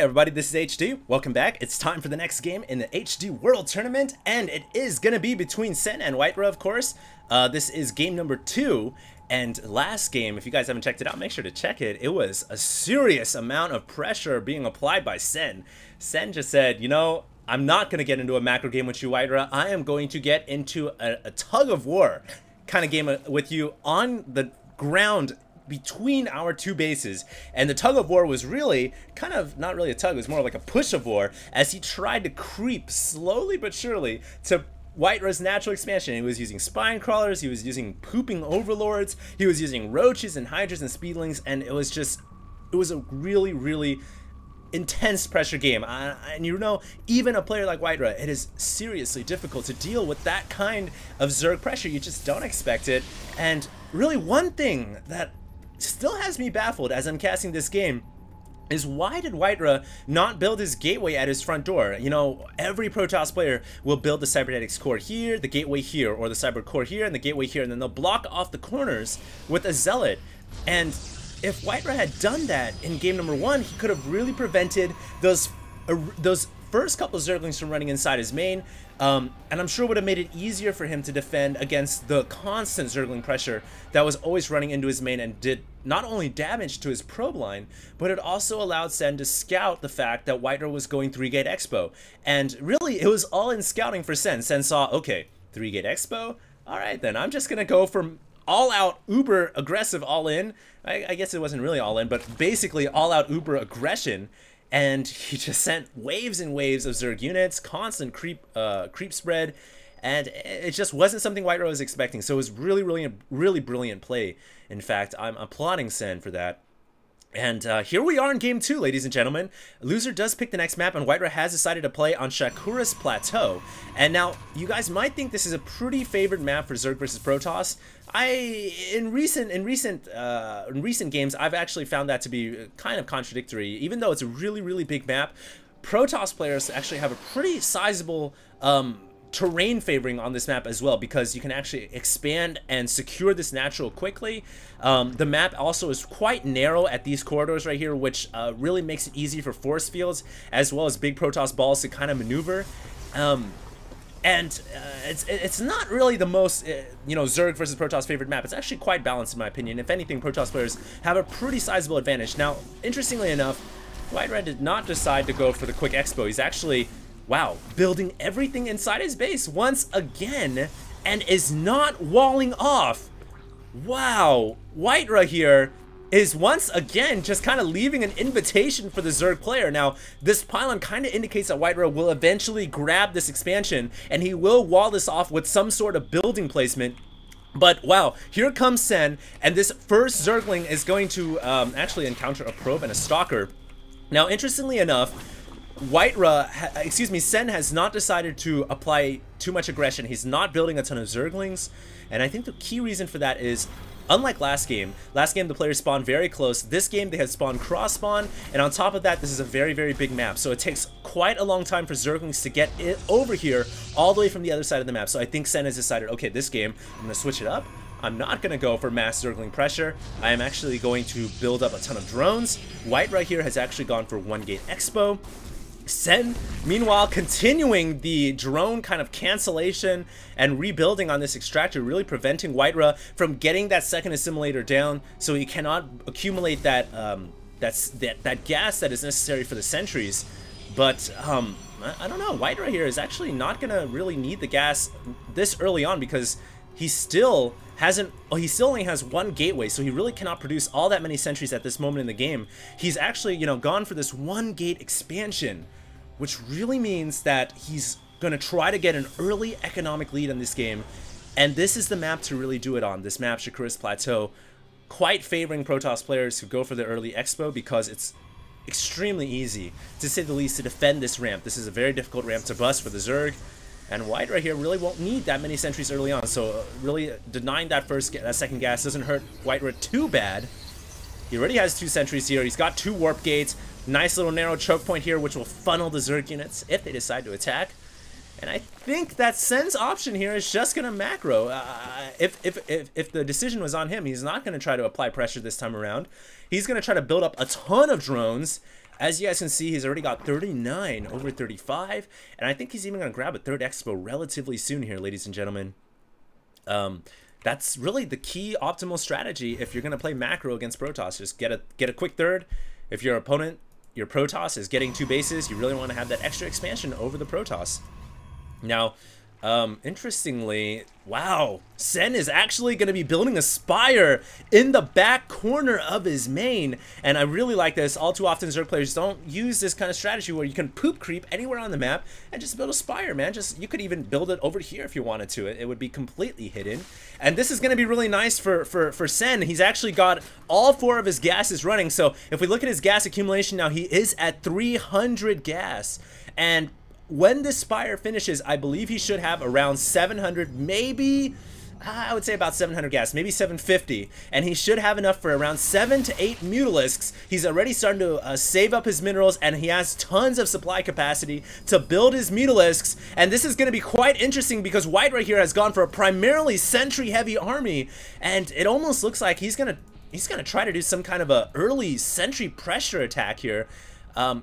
everybody, this is HD. Welcome back. It's time for the next game in the HD World Tournament, and it is going to be between Sen and WhiteRa, of course. This is game number 2, and last game, if you guys haven't checked it out, make sure to check it. It was a serious amount of pressure being applied by Sen. Sen just said, you know, I'm not going to get into a macro game with you, WhiteRa. I am going to get into a tug of war kind of game with you on the ground between our two bases. And the tug of war was really kind of not really a tug, it was more like a push of war as he tried to creep slowly but surely to WhiteRa's natural expansion. He was using spine crawlers, he was using pooping overlords, he was using roaches and hydras and speedlings, and it was a really intense pressure game. And you know, even a player like WhiteRa, it is seriously difficult to deal with that kind of Zerg pressure. You just don't expect it. And really one thing that still has me baffled as I'm casting this game is why did WhiteRa not build his gateway at his front door? You know, every Protoss player will build the cybernetics core here, the gateway here, or the cyber core here, and the gateway here, and then they'll block off the corners with a zealot. And if WhiteRa had done that in game number 1, he could have really prevented those first couple of Zerglings from running inside his main, and I'm sure would have made it easier for him to defend against the constant Zergling pressure that was always running into his main and did not only damage to his probe line, but it also allowed Sen to scout the fact that WhiteRa was going 3-gate expo. And really, it was all in scouting for Sen. Sen saw, okay, 3-gate expo? Alright then, I'm just gonna go from all-out uber aggressive all-in. I guess it wasn't really all-in, but basically all-out uber aggression. And he just sent waves and waves of Zerg units, constant creep spread, and it just wasn't something WhiteRa was expecting. So it was really brilliant play. In fact, I'm applauding Sen for that. And here we are in game 2, ladies and gentlemen. Loser does pick the next map, and WhiteRa has decided to play on Shakura's Plateau. And now, you guys might think this is a pretty favored map for Zerg versus Protoss. In recent games, I've actually found that to be kind of contradictory. Even though it's a really big map, Protoss players actually have a pretty sizable terrain favoring on this map as well, because you can actually expand and secure this natural quickly. The map also is quite narrow at these corridors right here, which really makes it easy for force fields as well as big Protoss balls to kind of maneuver. It's not really the most, you know, Zerg versus Protoss favorite map. It's actually quite balanced in my opinion. If anything, Protoss players have a pretty sizable advantage. Now, interestingly enough, WhiteRa did not decide to go for the quick expo. He's actually, wow, building everything inside his base once again and is not walling off. Wow, WhiteRa here is once again just kind of leaving an invitation for the Zerg player. Now, this pylon kind of indicates that WhiteRa will eventually grab this expansion and he will wall this off with some sort of building placement. But wow, here comes Sen, and this first Zergling is going to actually encounter a probe and a stalker. Now, interestingly enough, Sen has not decided to apply too much aggression. He's not building a ton of Zerglings, and I think the key reason for that is, unlike last game the players spawned very close. This game they had spawned cross spawn, and on top of that, this is a very big map, so it takes quite a long time for Zerglings to get it over here all the way from the other side of the map. So I think Sen has decided, okay, this game I'm gonna switch it up. I'm not going to go for mass Zergling pressure. I am actually going to build up a ton of drones. WhiteRa here has actually gone for 1-gate expo. Sen, meanwhile, continuing the drone kind of cancellation and rebuilding on this extractor, really preventing WhiteRa from getting that second assimilator down, so he cannot accumulate that that gas that is necessary for the sentries. But I don't know, WhiteRa here is actually not gonna really need the gas this early on, because he still only has 1 gateway, so he really cannot produce all that many sentries at this moment in the game. He's actually, you know, gone for this 1-gate expansion, which really means that he's gonna try to get an early economic lead in this game, and this is the map to really do it on. This map, Shakura's Plateau, quite favoring Protoss players who go for the early expo, because it's extremely easy, to say the least, to defend this ramp. This is a very difficult ramp to bust for the Zerg. And WhiteRa here really won't need that many sentries early on, so really denying that second gas doesn't hurt WhiteRa too bad. He already has 2 sentries here. He's got 2 warp gates. Nice little narrow choke point here, which will funnel the Zerg units if they decide to attack. And I think that Sen's option here is just gonna macro. If the decision was on him, he's not gonna try to apply pressure this time around. He's gonna try to build up a ton of drones. As you guys can see, he's already got 39 over 35, and I think he's even going to grab a third expo relatively soon here, ladies and gentlemen. That's really the key optimal strategy if you're going to play macro against Protoss. Just get a quick third. If your opponent, your Protoss, is getting 2 bases, you really want to have that extra expansion over the Protoss. Now, interestingly, wow, Sen is actually going to be building a spire in the back corner of his main, and I really like this. All too often Zerg players don't use this kind of strategy where you can poop creep anywhere on the map and just build a spire, man. You could even build it over here if you wanted to. It would be completely hidden, and this is going to be really nice for Sen. He's actually got all 4 of his gases running, so if we look at his gas accumulation now, he is at 300 gas, and when this spire finishes, I believe he should have around 700, maybe, I would say about 700 gas, maybe 750, and he should have enough for around 7 to 8 Mutalisks. He's already starting to save up his minerals, and he has tons of supply capacity to build his Mutalisks, and this is going to be quite interesting because WhiteRa here has gone for a primarily sentry-heavy army, and it almost looks like he's gonna try to do some kind of a early sentry pressure attack here.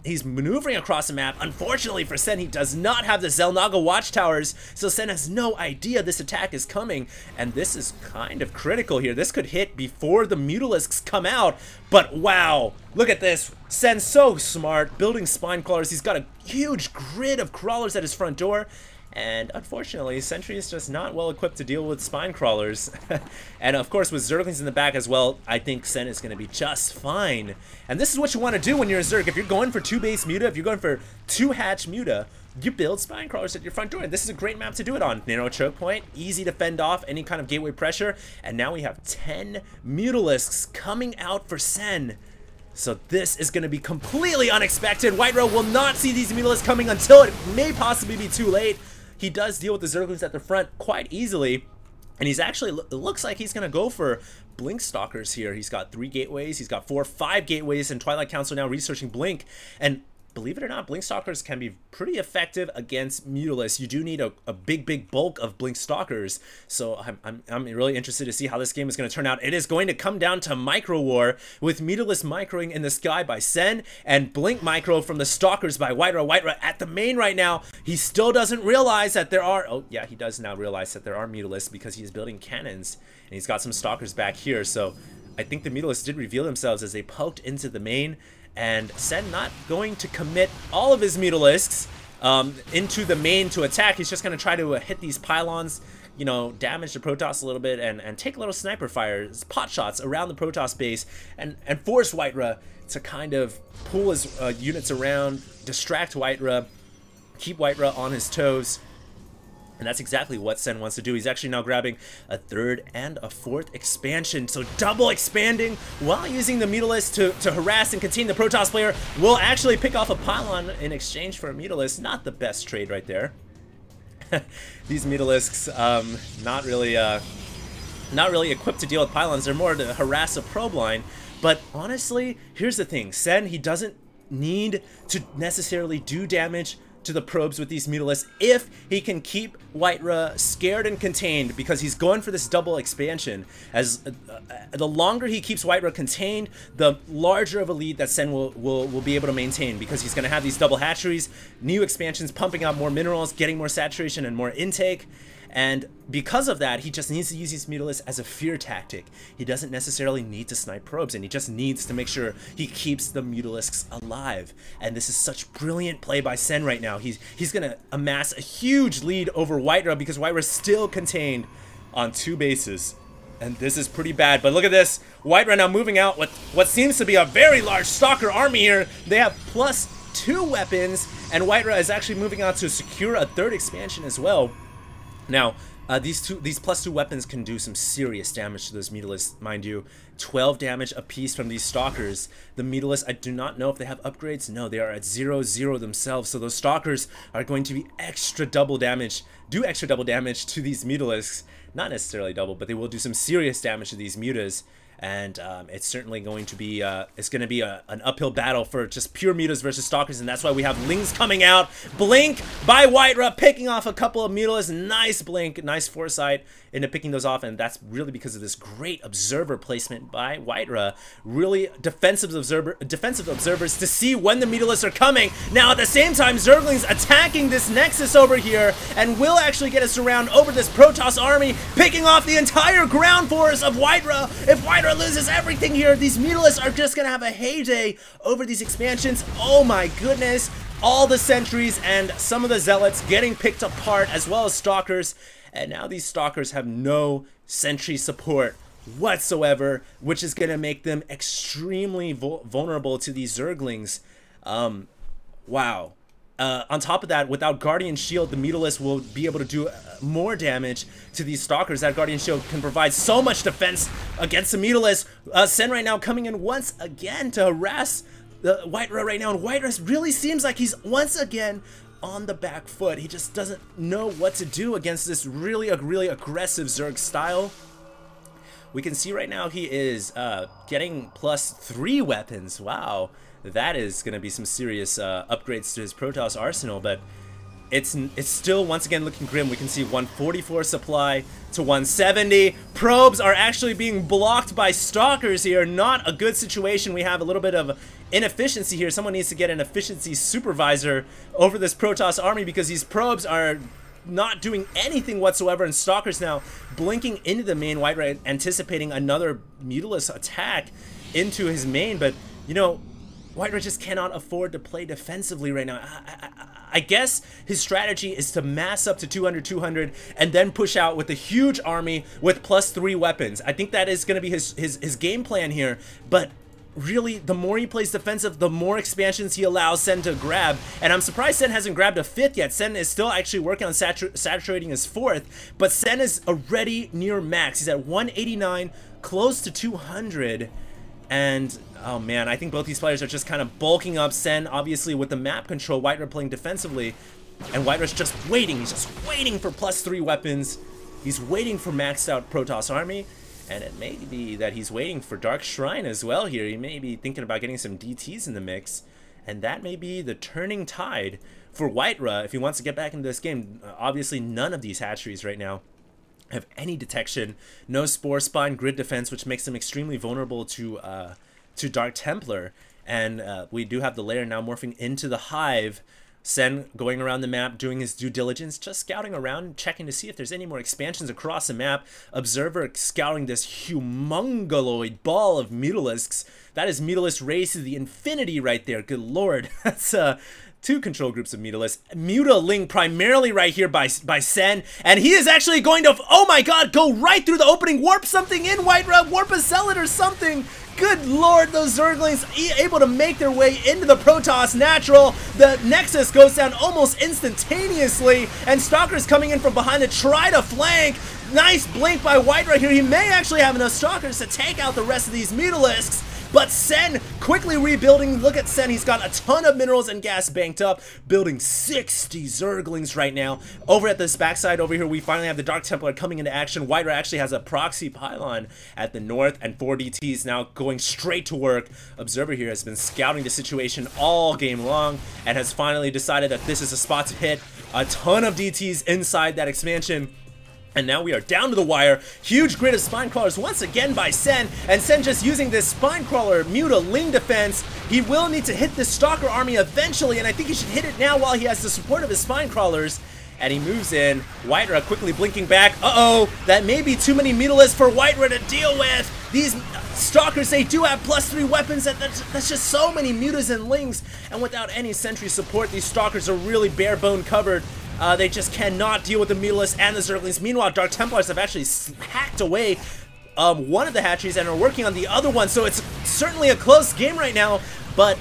He's maneuvering across the map. Unfortunately for Sen, he does not have the Xel'Naga watchtowers, so Sen has no idea this attack is coming, and this is kind of critical here. This could hit before the Mutalisks come out, but wow, look at this. Sen's so smart, building spine crawlers. He's got a huge grid of crawlers at his front door, and unfortunately, Sentry is just not well equipped to deal with spine crawlers. And of course, with Zerglings in the back as well, I think Sen is going to be just fine. And this is what you want to do when you're a Zerg. If you're going for 2 base Muta, if you're going for 2 hatch Muta, you build spine crawlers at your front door. And this is a great map to do it on. Narrow choke point, easy to fend off any kind of gateway pressure. And now we have 10 Mutalisks coming out for Sen. So this is going to be completely unexpected. WhiteRa will not see these Mutalisks coming until it may possibly be too late. He does deal with the Zerglings at the front quite easily, and he's actually, it looks like he's going to go for Blink Stalkers here. He's got 3 gateways, he's got 5 gateways, and Twilight Council now researching Blink, and believe it or not, Blink Stalkers can be pretty effective against Mutalisks. You do need a big bulk of Blink Stalkers, so I'm really interested to see how this game is going to turn out. It is going to come down to Micro War, with Mutalisk microing in the sky by Sen, and Blink micro from the Stalkers by WhiteRa. WhiteRa at the main right now. He still doesn't realize that there are, oh yeah, he does now realize that there are Mutalisks because he's building cannons, and he's got some Stalkers back here, so I think the Mutalisks did reveal themselves as they poked into the main. And Sen not going to commit all of his Mutalisks into the main to attack. He's just going to try to hit these pylons, you know, damage the Protoss a little bit, and take a little sniper fire, pot shots around the Protoss base, and force WhiteRa to kind of pull his units around, distract WhiteRa, keep WhiteRa on his toes. And that's exactly what Sen wants to do. He's actually now grabbing a 3rd and a 4th expansion. So double expanding while using the Mutalisk to harass and contain the Protoss player. Will actually pick off a pylon in exchange for a Mutalisk. Not the best trade right there. These Mutalisks, not really equipped to deal with pylons. They're more to harass a probe line. But honestly, here's the thing. Sen, he doesn't need to necessarily do damage to the probes with these Mutalisks if he can keep WhiteRa scared and contained, because he's going for this double expansion. As the longer he keeps WhiteRa contained, the larger of a lead that Sen will be able to maintain, because he's going to have these double hatcheries, new expansions pumping out more minerals, getting more saturation and more intake. And because of that, he just needs to use these Mutalisks as a fear tactic. He doesn't necessarily need to snipe probes, and he just needs to make sure he keeps the Mutalisks alive. And this is such brilliant play by Sen right now. He's going to amass a huge lead over WhiteRa, because WhiteRa's still contained on 2 bases. And this is pretty bad, but look at this. WhiteRa now moving out with what seems to be a very large Stalker army here. They have +2 weapons, and WhiteRa is actually moving out to secure a 3rd expansion as well. Now, these +2 weapons can do some serious damage to those Mutalisks, mind you. 12 damage apiece from these Stalkers. The Mutalisks, I do not know if they have upgrades. No, they are at 0-0 themselves, so those Stalkers are going to be extra double damage to these Mutalisks. Not necessarily double, but they will do some serious damage to these Mutas. And it's certainly going to be an uphill battle for just pure mutas versus stalkers, and that's why we have Lings coming out. Blink by WhiteRa, picking off a couple of mutalisks. Nice blink, nice foresight into picking those off, and that's really because of this great observer placement by WhiteRa. Really defensive observers to see when the mutalisks are coming. Now at the same time, Zerglings attacking this Nexus over here, and will actually get us around over this Protoss army, picking off the entire ground force of WhiteRa. If WhiteRa loses everything here, these mutalisks are just gonna have a heyday over these expansions. Oh my goodness. All the sentries and some of the zealots getting picked apart, as well as stalkers. And now these stalkers have no sentry support whatsoever, which is gonna make them extremely vulnerable to these Zerglings. Wow. On top of that, without Guardian Shield, the Mutalist will be able to do more damage to these Stalkers. That Guardian Shield can provide so much defense against the Mutalist. Sen right now coming in once again to harass the WhiteRa right now, and WhiteRa really seems like he's once again on the back foot. He just doesn't know what to do against this really aggressive Zerg style. We can see right now he is getting +3 weapons. Wow. That is going to be some serious upgrades to his Protoss arsenal, but it's still once again looking grim. We can see 144 supply to 170. Probes are actually being blocked by Stalkers here. Not a good situation. We have a little bit of inefficiency here. Someone needs to get an efficiency supervisor over this Protoss army, because these probes are not doing anything whatsoever, and Stalkers now blinking into the main. WhiteRa anticipating another Mutalist attack into his main, but you know, WhiteRa just cannot afford to play defensively right now. I guess his strategy is to mass up to 200 and then push out with a huge army with +3 weapons. I think that is going to be his game plan here, but really, the more he plays defensive, the more expansions he allows Sen to grab. And I'm surprised Sen hasn't grabbed a 5th yet. Sen is still actually working on saturating his 4th, but Sen is already near max. He's at 189, close to 200. And, oh man, I think both these players are just kind of bulking up. Sen, obviously, with the map control, WhiteRa playing defensively, and WhiteRa's just waiting. He's just waiting for +3 weapons. He's waiting for maxed out Protoss army. And it may be that he's waiting for Dark Shrine as well here. He may be thinking about getting some DTs in the mix. And that may be the turning tide for WhiteRa if he wants to get back into this game. Obviously, none of these hatcheries right now have any detection. No Spore Spine grid defense, which makes them extremely vulnerable to Dark Templar. And we do have the lair now morphing into the Hive. Sen going around the map, doing his due diligence, just scouting around, checking to see if there's any more expansions across the map. Observer scouting this humongoloid ball of Mutalisks. That is Mutalist race to the infinity right there. Good lord. That's 2 control groups of Mutalisks. Mutaling primarily right here by Sen. And he is actually going to, oh my god, go right through the opening. Warp something in, WhiteRa. Warp a Zealot or something. Good lord, those Zerglings able to make their way into the Protoss natural. The Nexus goes down almost instantaneously, and Stalkers coming in from behind to try to flank. Nice blink by WhiteRa here. He may actually have enough Stalkers to take out the rest of these Mutalisks. But Sen quickly rebuilding. Look at Sen. He's got a ton of minerals and gas banked up, building 60 Zerglings right now. Over at this backside over here, we finally have the Dark Templar coming into action. WhiteRa actually has a proxy pylon at the north, and 4 DTs now going straight to work. Observer here has been scouting the situation all game long and has finally decided that this is a spot to hit. A ton of DTs inside that expansion. And now we are down to the wire. Huge grid of spine crawlers once again by Sen. And Sen just using this spine crawler Muta-Ling defense. He will need to hit this Stalker army eventually, and I think he should hit it now while he has the support of his spine crawlers. And he moves in. WhiteRa quickly blinking back. Uh-oh, that may be too many Mutalisks for WhiteRa to deal with. These Stalkers, they do have +3 weapons. That's just so many Mutas and Lings. And without any sentry support, these Stalkers are really bare bone covered. They just cannot deal with the Mutalisks and the Zerglings. Meanwhile, Dark Templars have actually hacked away one of the hatcheries and are working on the other one. So it's certainly a close game right now. But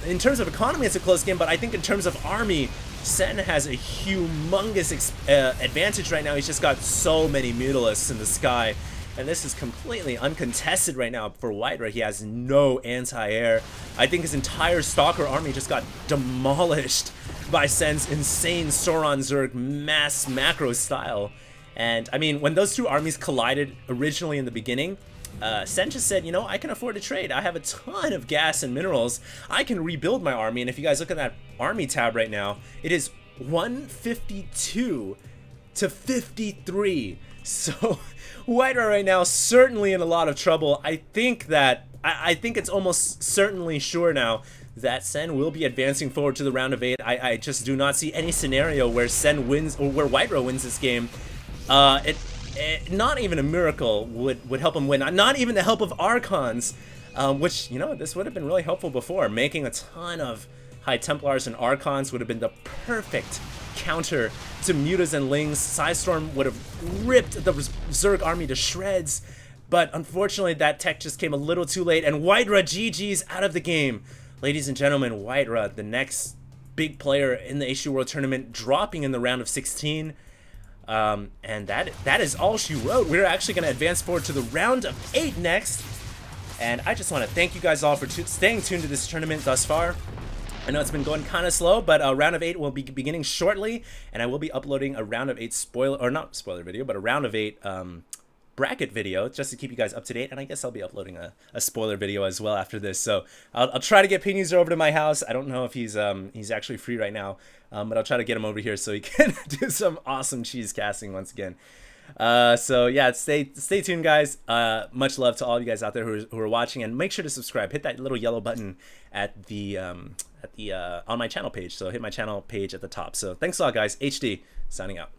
in terms of economy, it's a close game. But I think in terms of army, Sen has a humongous advantage right now. He's just got so many Mutalisks in the sky. And this is completely uncontested right now for WhiteRa. He has no anti-air. I think his entire Stalker army just got demolished by Sen's insane Sauron Zerg mass macro style. And I mean, when those two armies collided originally in the beginning, Sen just said, you know, I can afford to trade. I have a ton of gas and minerals. I can rebuild my army. And if you guys look at that army tab right now, it is 152 to 53. So WhiteRa right now certainly in a lot of trouble. I think it's almost certainly sure now that Sen will be advancing forward to the round of 8. I just do not see any scenario where Sen wins or where WhiteRa wins this game. Not even a miracle would help him win. Not even the help of Archons, which, you know, this would have been really helpful before. Making a ton of High Templars and Archons would have been the perfect counter to Mutas and Lings. Psystorm would have ripped the Zerg army to shreds, but unfortunately that tech just came a little too late, and WhiteRa GG's out of the game. Ladies and gentlemen, WhiteRa, the next big player in the HDWT World Tournament, dropping in the round of 16. And that is all she wrote. We're actually going to advance forward to the round of 8 next. And I just want to thank you guys all for staying tuned to this tournament thus far. I know it's been going kind of slow, but round of 8 will be beginning shortly, and I will be uploading a round of 8 not spoiler video, but a round of 8 bracket video just to keep you guys up to date. And I guess I'll be uploading a spoiler video as well after this. So I'll try to get Ping User over to my house. I don't know if he's actually free right now, but I'll try to get him over here so he can do some awesome cheese casting once again. So yeah, stay tuned, guys. Much love to all you guys out there who are watching, and make sure to subscribe. Hit that little yellow button at the on my channel page. So hit my channel page at the top. So thanks a lot, guys. HD signing out.